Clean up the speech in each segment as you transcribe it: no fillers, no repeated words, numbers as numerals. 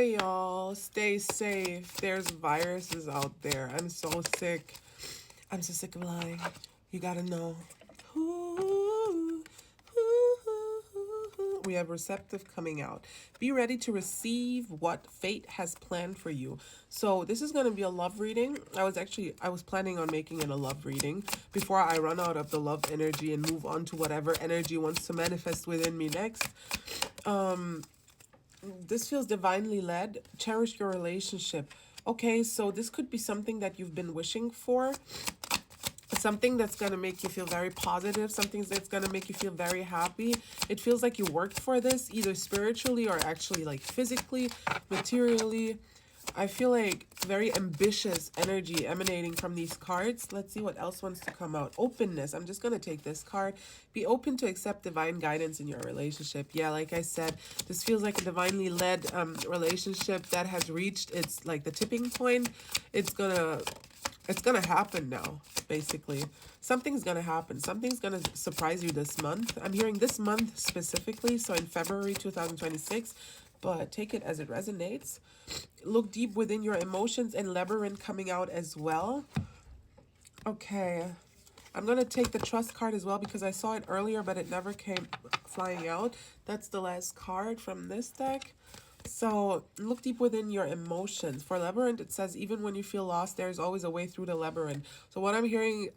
Okay, y'all, stay safe. There's viruses out there. I'm so sick. I'm so sick of lying. You gotta know. Ooh, we have receptive coming out. Be ready to receive what fate has planned for you. So this is going to be a love reading. I was planning on making it a love reading before I run out of the love energy and move on to whatever energy wants to manifest within me next. This feels divinely led. Cherish your relationship. Okay, so this could be something that you've been wishing for, something that's going to make you feel very positive, something that's going to make you feel very happy. It feels like you worked for this, either spiritually or actually like physically, materially. I feel like very ambitious energy emanating from these cards. Let's see what else wants to come out. Openness. I'm just going to take this card. Be open to accept divine guidance in your relationship. Yeah, like I said, this feels like a divinely led relationship that has reached its like the tipping point. It's gonna happen now, basically. Something's gonna happen. Something's gonna surprise you this month. I'm hearing this month specifically, so in February 2026, but take it as it resonates. Look deep within your emotions and labyrinth coming out as well. Okay. I'm going to take the trust card as well because I saw it earlier, but it never came flying out. That's the last card from this deck. So look deep within your emotions. For labyrinth, it says even when you feel lost, there's always a way through the labyrinth. So what I'm hearing,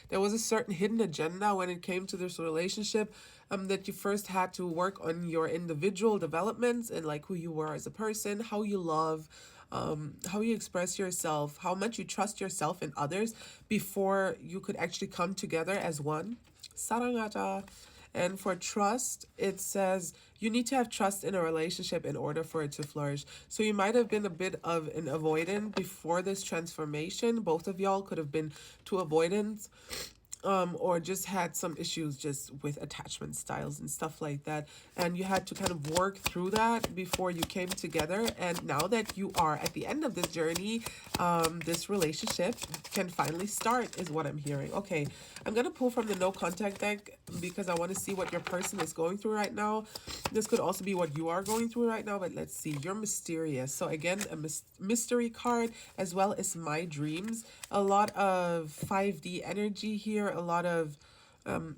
there was a certain hidden agenda when it came to this relationship, that you first had to work on your individual developments and like who you were as a person, how you love, how you express yourself, how much you trust yourself and others before you could actually come together as one. Sarangata. And for trust, it says you need to have trust in a relationship in order for it to flourish. So you might have been a bit of an avoidant before this transformation. Both of y'all could have been too avoidant, or just had some issues just with attachment styles and stuff like that. And you had to kind of work through that before you came together. And now that you are at the end of this journey, this relationship can finally start, is what I'm hearing. Okay, I'm going to pull from the no contact deck because I want to see what your person is going through right now. This could also be what you are going through right now, but let's see. You're mysterious. So again, a mystery card as well as my dreams. A lot of 5D energy here, a lot of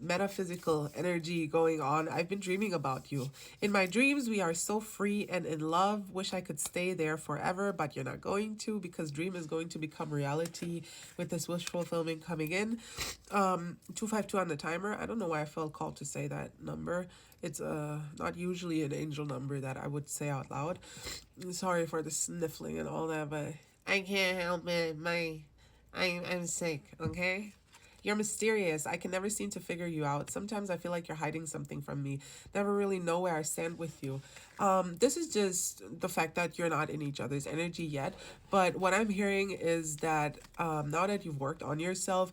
metaphysical energy going on. I've been dreaming about you. In my dreams, we are so free and in love. Wish I could stay there forever, but you're not going to because dream is going to become reality with this wish fulfillment coming in. 252 on the timer. I don't know why I felt called to say that number. It's not usually an angel number that I would say out loud. Sorry for the sniffling and all that, but I can't help it. I'm sick, okay? You're mysterious. I can never seem to figure you out. Sometimes I feel like you're hiding something from me. Never really know where I stand with you. This is just the fact that you're not in each other's energy yet. But what I'm hearing is that now that you've worked on yourself,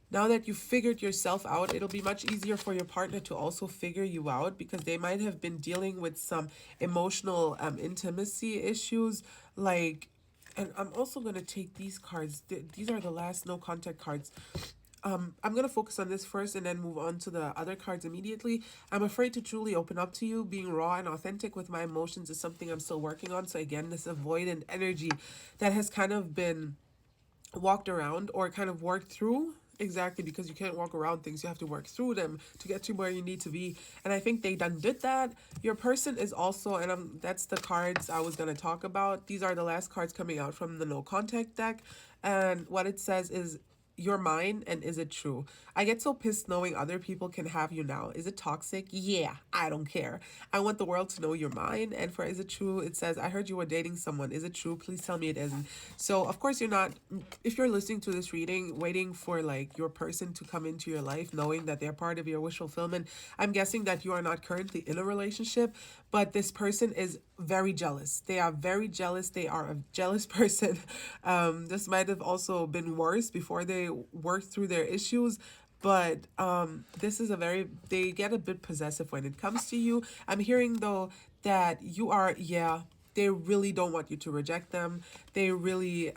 now that you've figured yourself out, it'll be much easier for your partner to also figure you out because they might have been dealing with some emotional intimacy issues, like, and I'm also going to take these cards. These are the last no contact cards. I'm going to focus on this first and then move on to the other cards immediately. I'm afraid to truly open up to you. Being raw and authentic with my emotions is something I'm still working on. So again, this avoidant energy that has kind of been walked around or kind of worked through. Exactly, because you can't walk around things. You have to work through them to get to where you need to be. And I think they done did that. Your person is also, and that's the cards I was going to talk about. These are the last cards coming out from the no contact deck. And what it says is, you're mine, and is it true? I get so pissed knowing other people can have you now. Is it toxic? Yeah, I don't care. I want the world to know you're mine. And for is it true, it says, I heard you were dating someone. Is it true? Please tell me it isn't. So of course you're not, if you're listening to this reading, waiting for like your person to come into your life, knowing that they're part of your wish fulfillment. I'm guessing that you are not currently in a relationship, but this person is very jealous. They are very jealous. They are a jealous person. This might have also been worse before they worked through their issues, but this is they get a bit possessive when it comes to you. I'm hearing though that you are, yeah, they really don't want you to reject them. They really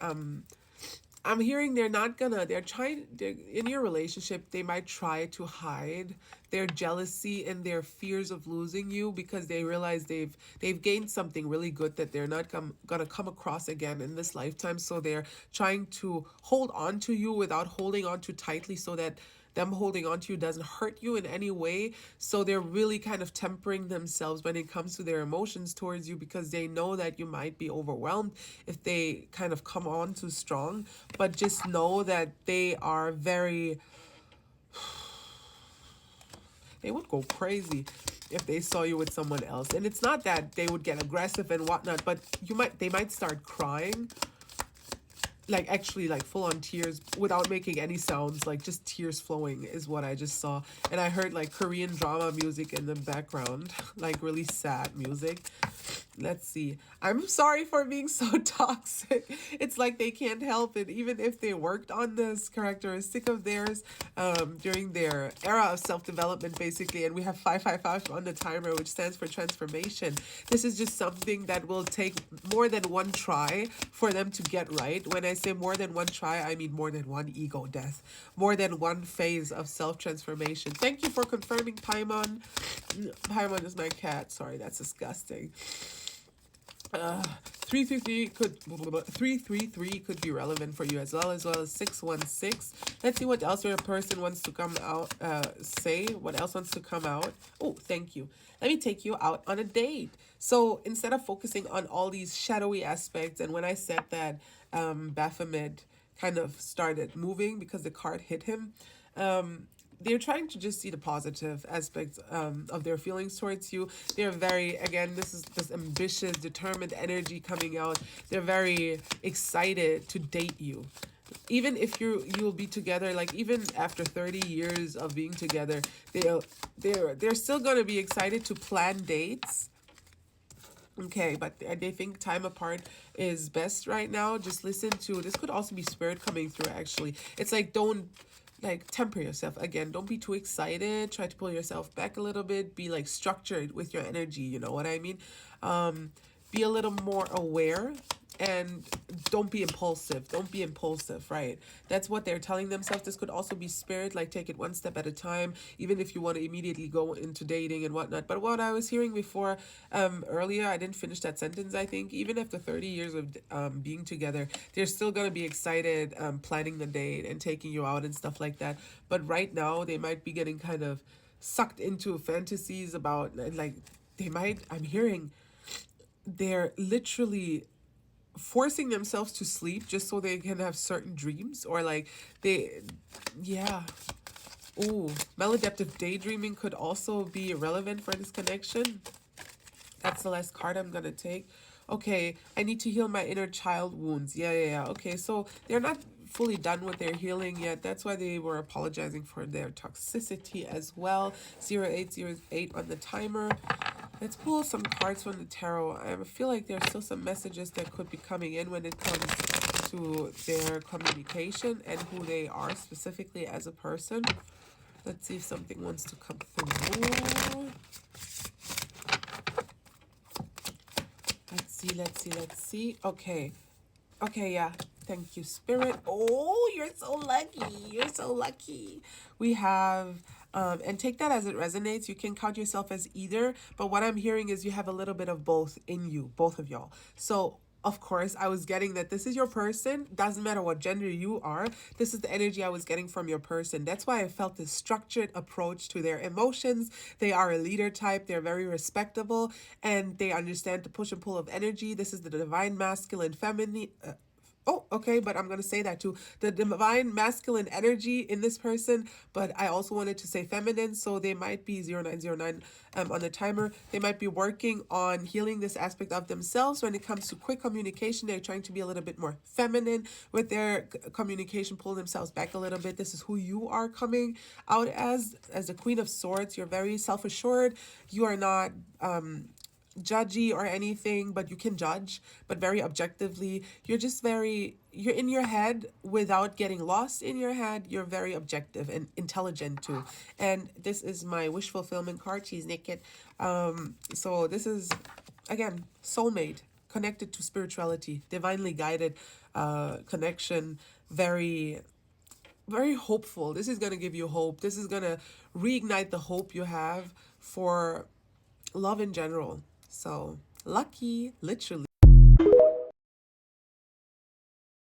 I'm hearing they're in your relationship, they might try to hide their jealousy and their fears of losing you because they realize they've gained something really good that they're not gonna come across again in this lifetime. So they're trying to hold on to you without holding on too tightly so that them holding on to you doesn't hurt you in any way. So they're really kind of tempering themselves when it comes to their emotions towards you because they know that you might be overwhelmed if they kind of come on too strong. But just know that they are very, they would go crazy if they saw you with someone else. And it's not that they would get aggressive and whatnot, but they might start crying, like actually like full on tears without making any sounds, like just tears flowing is what I just saw. And I heard like Korean drama music in the background, like really sad music. Let's see. I'm sorry for being so toxic. It's like they can't help it, even if they worked on this characteristic of theirs during their era of self-development, basically. And we have 555 on the timer, which stands for transformation. This is just something that will take more than one try for them to get right. When I say more than one try, I mean more than one ego death, more than one phase of self-transformation. Thank you for confirming, Paimon. Paimon is my cat. Sorry, that's disgusting. 333 could be relevant for you as well as 616. Let's see what else your person wants to come out, say. What else wants to come out? Oh, thank you. Let me take you out on a date. So instead of focusing on all these shadowy aspects, and when I said that Baphomet kind of started moving because the card hit him, they're trying to just see the positive aspects of their feelings towards you. They're very, again, this is this ambitious, determined energy coming out. They're very excited to date you. Even if you'll be together, like even after 30 years of being together, they're still gonna be excited to plan dates. Okay, but they think time apart is best right now. Just listen to, this could also be spirit coming through actually. It's like, don't, like, temper yourself. Again, don't be too excited. Try to pull yourself back a little bit. Be like structured with your energy, you know what I mean? Be a little more aware, and don't be impulsive. Don't be impulsive, right? That's what they're telling themselves. This could also be spirit, like take it one step at a time, even if you want to immediately go into dating and whatnot. But what I was hearing before, earlier, I didn't finish that sentence, I think. Even after 30 years of being together, they're still going to be excited planning the date and taking you out and stuff like that. But right now, they might be getting kind of sucked into fantasies about, like, I'm hearing they're literally forcing themselves to sleep just so they can have certain dreams, or like yeah. Ooh, maladaptive daydreaming could also be relevant for this connection. That's the last card I'm gonna take. Okay, I need to heal my inner child wounds. Yeah. Okay, so they're not fully done with their healing yet. That's why they were apologizing for their toxicity as well. 0808 on the timer. Let's pull some cards from the tarot. I feel like there's still some messages that could be coming in when it comes to their communication and who they are specifically as a person. Let's see if something wants to come through. Let's see. Okay, yeah. Thank you, Spirit. Oh, you're so lucky. You're so lucky. We have, and take that as it resonates. You can count yourself as either, but what I'm hearing is you have a little bit of both in you, both of y'all. So, of course, I was getting that this is your person. Doesn't matter what gender you are. This is the energy I was getting from your person. That's why I felt this structured approach to their emotions. They are a leader type. They're very respectable, and they understand the push and pull of energy. This is the divine masculine feminine. Oh, okay, but I'm going to say that too. The divine masculine energy in this person, but I also wanted to say feminine, so they might be 0909 on the timer. They might be working on healing this aspect of themselves. When it comes to quick communication, they're trying to be a little bit more feminine with their communication, pull themselves back a little bit. This is who you are coming out as the Queen of Swords. You're very self-assured. You are not judgy or anything, but you can judge, but very objectively. You're just you're in your head without getting lost in your head. You're very objective and intelligent too. And this is my wish fulfillment card. She's naked. So this is, again, soulmate connected to spirituality, divinely guided connection, very, very hopeful. This is going to give you hope. This is going to reignite the hope you have for love in general. So lucky, literally.